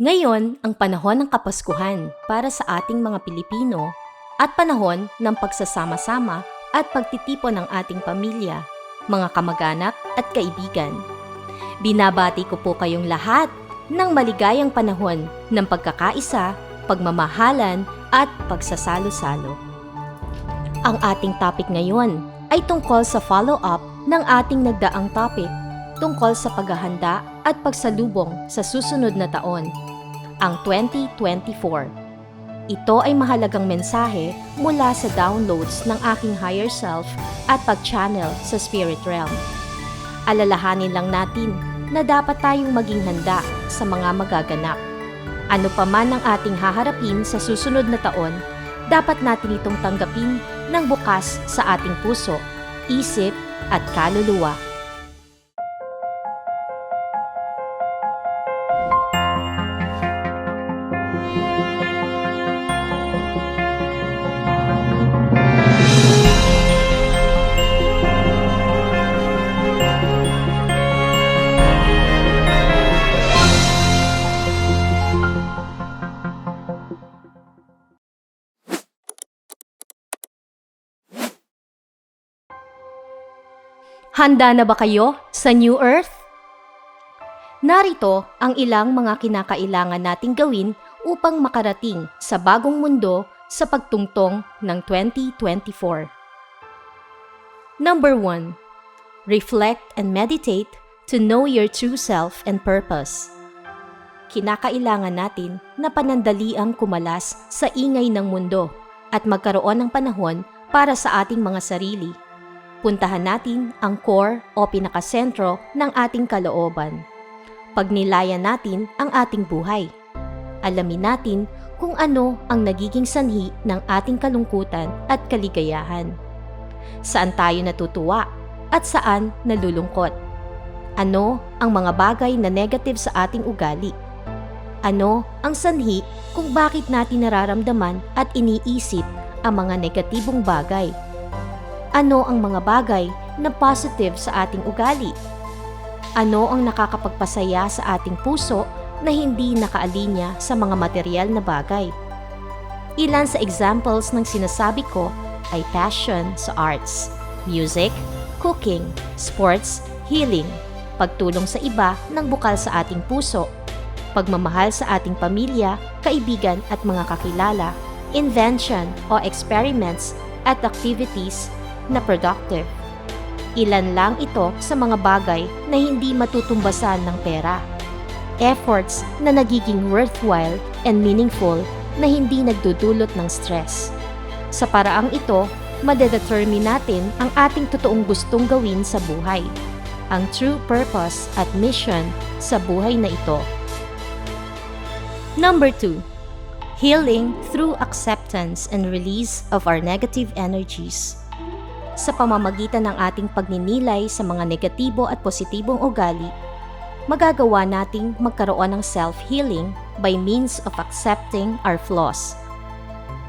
Ngayon ang panahon ng Kapaskuhan para sa ating mga Pilipino at panahon ng pagsasama-sama at pagtitipon ng ating pamilya, mga kamag-anak at kaibigan. Binabati ko po kayong lahat ng maligayang panahon ng pagkakaisa, pagmamahalan at pagsasalo-salo. Ang ating topic ngayon ay tungkol sa follow-up ng ating nagdaang topic tungkol sa paghahanda at pagsalubong sa susunod na taon, ang 2024. Ito ay mahalagang mensahe mula sa downloads ng aking higher self at pag-channel sa spirit realm. Alalahanin lang natin na dapat tayong maging handa sa mga magaganap. Ano pa man ang ating haharapin sa susunod na taon, dapat natin itong tanggapin ng bukas sa ating puso, isip at kaluluwa. Handa na ba kayo sa New Earth? Narito ang ilang mga kinakailangan nating gawin upang makarating sa bagong mundo sa pagtungtong ng 2024. Number 1. Reflect and meditate to know your true self and purpose. Kinakailangan natin na panandaliang kumalas sa ingay ng mundo at magkaroon ng panahon para sa ating mga sarili. Puntahan natin ang core o pinakasentro ng ating kalooban. Pagnilayan natin ang ating buhay. Alamin natin kung ano ang nagiging sanhi ng ating kalungkutan at kaligayahan. Saan tayo natutuwa at saan nalulungkot? Ano ang mga bagay na negative sa ating ugali? Ano ang sanhi kung bakit natin nararamdaman at iniisip ang mga negatibong bagay? Ano ang mga bagay na positive sa ating ugali? Ano ang nakakapagpasaya sa ating puso na hindi nakaalinya sa mga material na bagay? Ilan sa examples ng sinasabi ko ay passion sa arts, music, cooking, sports, healing, pagtulong sa iba ng bukal sa ating puso, pagmamahal sa ating pamilya, kaibigan at mga kakilala, invention o experiments at activities na productive. Ilan lang ito sa mga bagay na hindi matutumbasan ng pera. Efforts na nagiging worthwhile and meaningful na hindi nagdudulot ng stress. Sa paraang ito, madedetermine natin ang ating totoong gustong gawin sa buhay, ang true purpose at mission sa buhay na ito. Number 2. Healing through acceptance and release of our negative energies. Sa pamamagitan ng ating pagninilay sa mga negatibo at positibong ugali, magagawa nating magkaroon ng self-healing by means of accepting our flaws.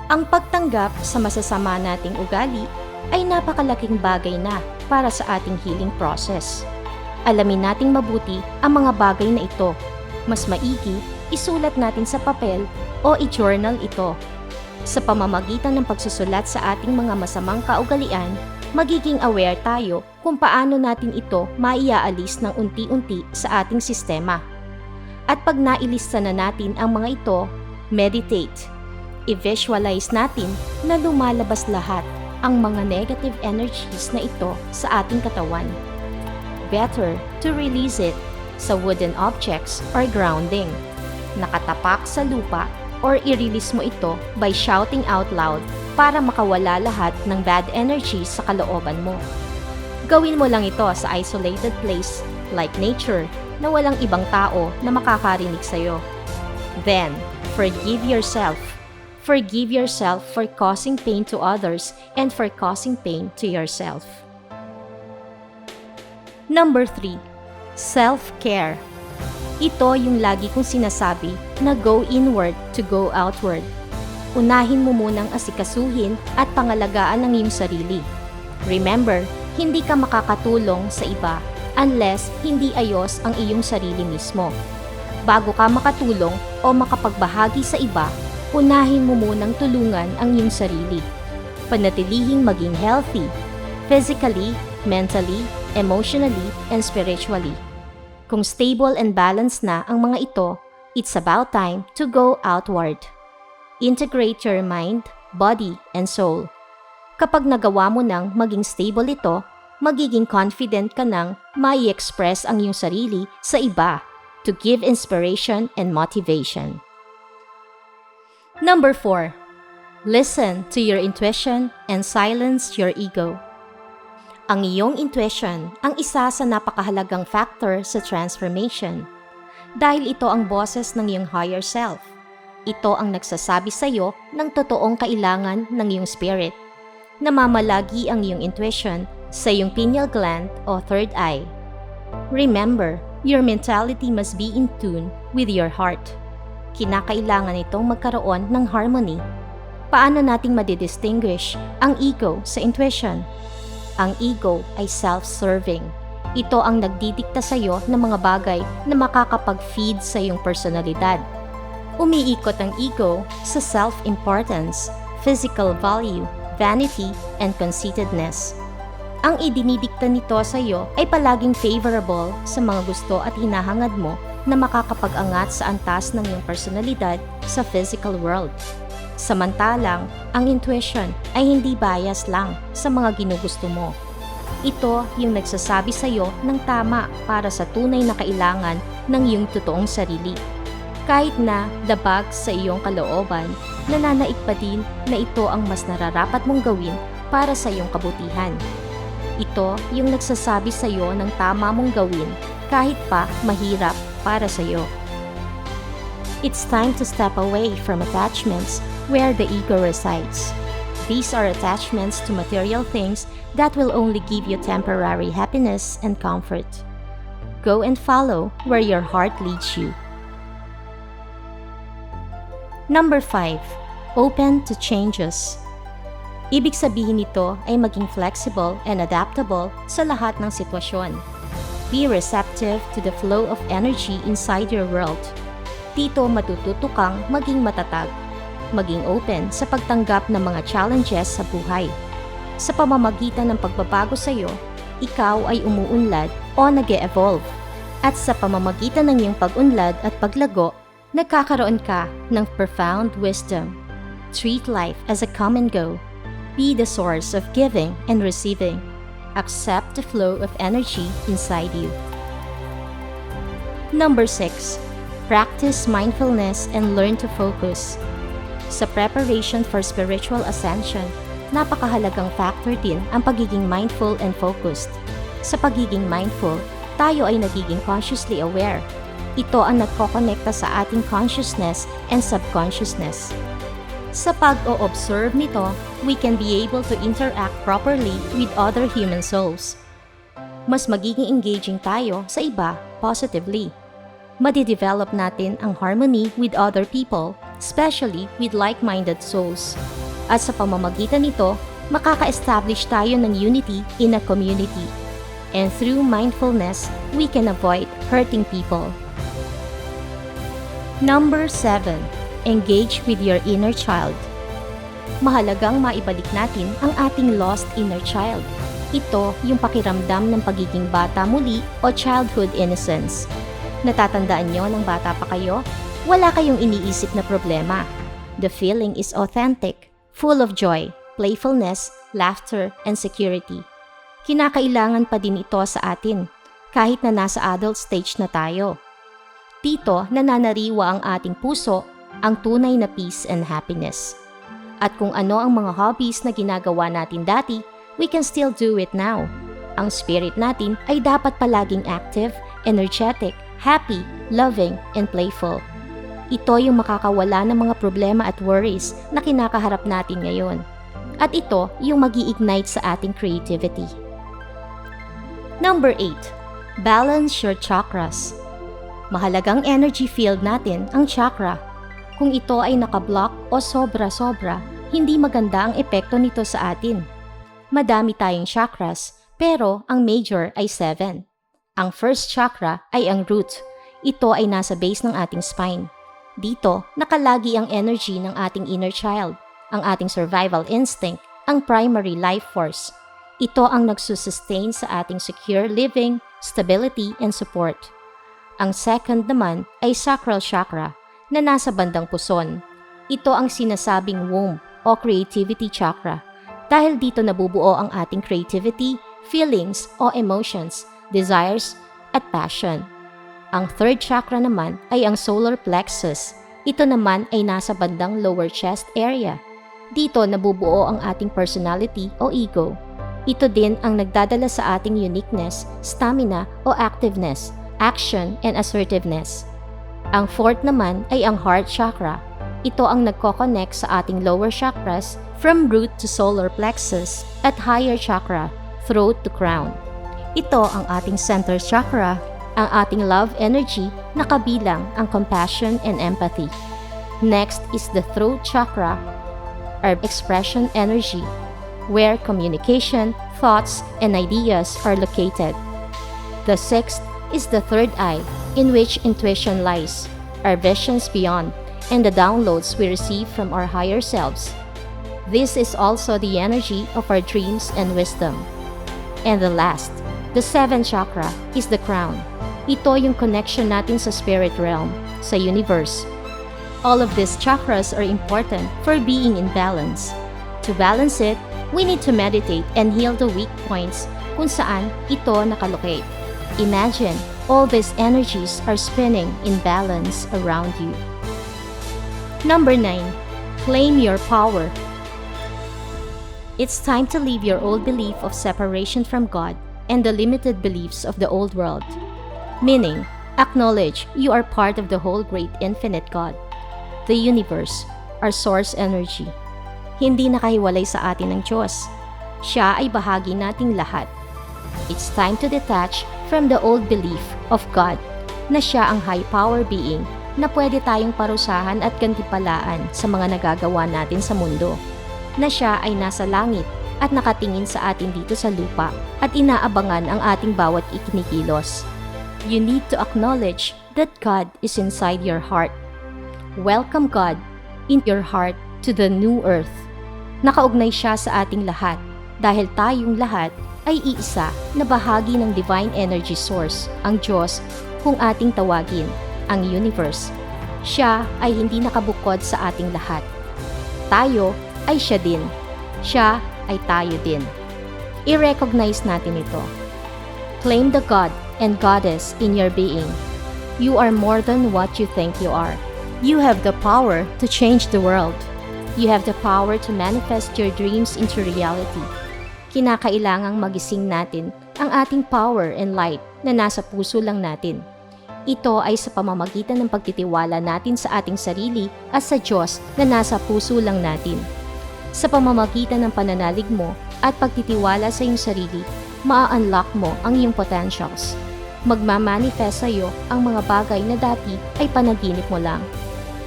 Ang pagtanggap sa masasama nating ugali ay napakalaking bagay na para sa ating healing process. Alamin nating mabuti ang mga bagay na ito. Mas maigi, isulat natin sa papel o i-journal ito. Sa pamamagitan ng pagsusulat sa ating mga masamang kaugalian, magiging aware tayo kung paano natin ito maiaalis ng unti-unti sa ating sistema. At pag nailista na natin ang mga ito, meditate. I-visualize natin na lumalabas lahat ang mga negative energies na ito sa ating katawan. Better to release it sa wooden objects or grounding, nakatapak sa lupa, or i-release mo ito by shouting out loud para makawala lahat ng bad energies sa kalooban mo. Gawin mo lang ito sa isolated place like nature na walang ibang tao na makakarinig sa'yo. Then, forgive yourself. Forgive yourself for causing pain to others and for causing pain to yourself. Number 3. Self-care. Ito yung lagi kong sinasabi na go inward to go outward. Unahin mo munang asikasuhin at pangalagaan ang iyong sarili. Remember, hindi ka makakatulong sa iba unless hindi ayos ang iyong sarili mismo. Bago ka makatulong o makapagbahagi sa iba, unahin mo munang tulungan ang iyong sarili. Panatilihing maging healthy, physically, mentally, emotionally, and spiritually. Kung stable and balanced na ang mga ito, it's about time to go outward. Integrate your mind, body, and soul. Kapag nagawa mo nang maging stable ito, magiging confident ka nang mai-express ang iyong sarili sa iba to give inspiration and motivation. Number 4. Listen to your intuition and silence your ego. Ang iyong intuition ang isa sa napakahalagang factor sa transformation. Dahil ito ang boses ng iyong higher self. Ito ang nagsasabi sa iyo ng totoong kailangan ng iyong spirit. Namamalagi ang iyong intuition sa iyong pineal gland o third eye. Remember, your mentality must be in tune with your heart. Kinakailangan itong magkaroon ng harmony. Paano nating madidistinguish ang ego sa intuition? Ang ego ay self-serving. Ito ang nagdidikta sa iyo ng mga bagay na makakapag-feed sa iyong personalidad. Umiikot ang ego sa self-importance, physical value, vanity, and conceitedness. Ang idinidikta nito sa iyo ay palaging favorable sa mga gusto at hinahangad mo na makakapag-angat sa antas ng iyong personalidad sa physical world. Samantalang, ang intuition ay hindi bias lang sa mga ginugusto mo. Ito yung nagsasabi sa iyo ng tama para sa tunay na kailangan ng iyong totoong sarili. Kahit na dabag sa iyong kalooban, nananaig pa din na ito ang mas nararapat mong gawin para sa iyong kabutihan. Ito yung nagsasabi sa iyo ng tama mong gawin kahit pa mahirap para sa iyo. It's time to step away from attachments where the ego resides. These are attachments to material things that will only give you temporary happiness and comfort. Go and follow where your heart leads you. Number 5. Open to changes. Ibig sabihin nito ay maging flexible and adaptable sa lahat ng sitwasyon. Be receptive to the flow of energy inside your world. Dito matututo kang maging matatag, maging open sa pagtanggap ng mga challenges sa buhay. Sa pamamagitan ng pagbabago sa iyo, ikaw ay umuunlad o nag-e-evolve. At sa pamamagitan ng iyong pag-unlad at paglago, nagkakaroon ka ng profound wisdom. Treat life as a come and go. Be the source of giving and receiving. Accept the flow of energy inside you. Number 6. Practice mindfulness and learn to focus. Sa preparation for spiritual ascension, napakahalagang factor din ang pagiging mindful and focused. Sa pagiging mindful, tayo ay nagiging consciously aware. Ito ang nagkokonekta sa ating consciousness and subconsciousness. Sa pag-o-observe nito, we can be able to interact properly with other human souls. Mas magiging engaging tayo sa iba positively. Madidevelop natin ang harmony with other people, especially with like-minded souls. At sa pamamagitan nito, makaka-establish tayo ng unity in a community. And through mindfulness, we can avoid hurting people. Number 7. Engage with your inner child. Mahalagang maibalik natin ang ating lost inner child. Ito yung pakiramdam ng pagiging bata muli o childhood innocence. Natatandaan nyo ng bata pa kayo? Wala kayong iniisip na problema. The feeling is authentic, full of joy, playfulness, laughter, and security. Kinakailangan pa din ito sa atin, kahit na nasa adult stage na tayo. Dito nananariwa ang ating puso, ang tunay na peace and happiness. At kung ano ang mga hobbies na ginagawa natin dati, we can still do it now. Ang spirit natin ay dapat palaging active, energetic, happy, loving, and playful. Ito yung makakawala ng mga problema at worries na kinakaharap natin ngayon. At ito yung mag-i-ignite sa ating creativity. Number 8. Balance your chakras. Mahalagang energy field natin ang chakra. Kung ito ay nakablock o sobra-sobra, hindi maganda ang epekto nito sa atin. Madami tayong chakras, pero ang major ay 7. Ang first chakra ay ang root. Ito ay nasa base ng ating spine. Dito, nakalagi ang energy ng ating inner child, ang ating survival instinct, ang primary life force. Ito ang nagsusustain sa ating secure living, stability, and support. Ang second naman ay sacral chakra na nasa bandang puson. Ito ang sinasabing womb o creativity chakra dahil dito nabubuo ang ating creativity, feelings o emotions, desires, at passion. Ang third chakra naman ay ang solar plexus. Ito naman ay nasa bandang lower chest area. Dito nabubuo ang ating personality o ego. Ito din ang nagdadala sa ating uniqueness, stamina o activeness, action and assertiveness. Ang fourth naman ay ang heart chakra. Ito ang nagko-connect sa ating lower chakras from root to solar plexus at higher chakra, throat to crown. Ito ang ating center chakra, ang ating love energy na kabilang ang compassion and empathy. Next is the throat chakra, our expression energy, where communication, thoughts, and ideas are located. The sixth is the third eye, in which intuition lies, our visions beyond, and the downloads we receive from our higher selves. This is also the energy of our dreams and wisdom. And the last, the seventh chakra, is the crown. Ito yung connection natin sa spirit realm, sa universe. All of these chakras are important for being in balance. To balance it, we need to meditate and heal the weak points kung saan ito nakalocate. Imagine, all these energies are spinning in balance around you. Number 9. Claim your power. It's time to leave your old belief of separation from God and the limited beliefs of the old world. Meaning, acknowledge you are part of the whole great infinite God, the universe, our source energy. Hindi nakahiwalay sa atin ng Diyos. Siya ay bahagi nating lahat. It's time to detach from the old belief of God na siya ang high power being na pwede tayong parusahan at gantipalaan sa mga nagagawa natin sa mundo. Na siya ay nasa langit at nakatingin sa atin dito sa lupa at inaabangan ang ating bawat ikinikilos. You need to acknowledge that God is inside your heart. Welcome God in your heart to the new earth. Nakaugnay siya sa ating lahat dahil tayong lahat ay iisa na bahagi ng divine energy source, ang Diyos, kung ating tawagin, ang universe. Siya ay hindi nakabukod sa ating lahat. Tayo ay siya din. Siya ay tayo din. I-recognize natin ito. Claim the God and Goddess in your being. You are more than what you think you are. You have the power to change the world. You have the power to manifest your dreams into reality. Kinakailangang magising natin ang ating power and light na nasa puso lang natin. Ito ay sa pamamagitan ng pagtitiwala natin sa ating sarili at sa Diyos na nasa puso lang natin. Sa pamamagitan ng pananalig mo at pagtitiwala sa iyong sarili, maa-unlock mo ang iyong potentials. Magmamanifest sa iyo ang mga bagay na dati ay panaginip mo lang.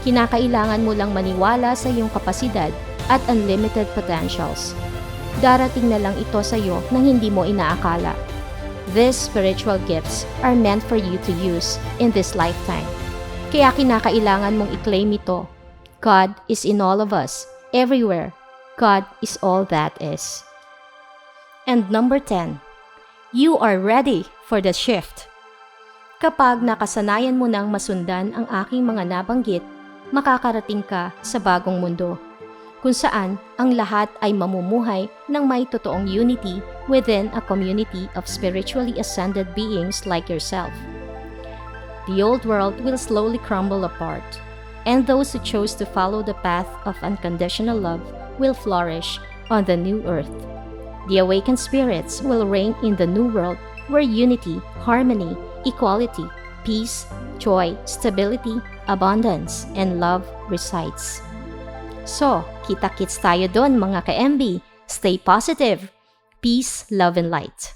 Kinakailangan mo lang maniwala sa iyong kapasidad at unlimited potentials. Darating na lang ito sa iyo nang hindi mo inaakala. These spiritual gifts are meant for you to use in this lifetime. Kaya kinakailangan mong i-claim ito. God is in all of us, everywhere. God is all that is. And number 10. You are ready for the shift. Kapag nakasanayan mo nang masundan ang aking mga nabanggit, makakarating ka sa bagong mundo, kung saan ang lahat ay mamumuhay ng may totoong unity within a community of spiritually ascended beings like yourself. The old world will slowly crumble apart, and those who chose to follow the path of unconditional love will flourish on the new earth. The awakened spirits will reign in the new world where unity, harmony, equality, peace, joy, stability, abundance, and love resides. So, kita-kits tayo doon mga ka-MB. Stay positive. Peace, love, and light.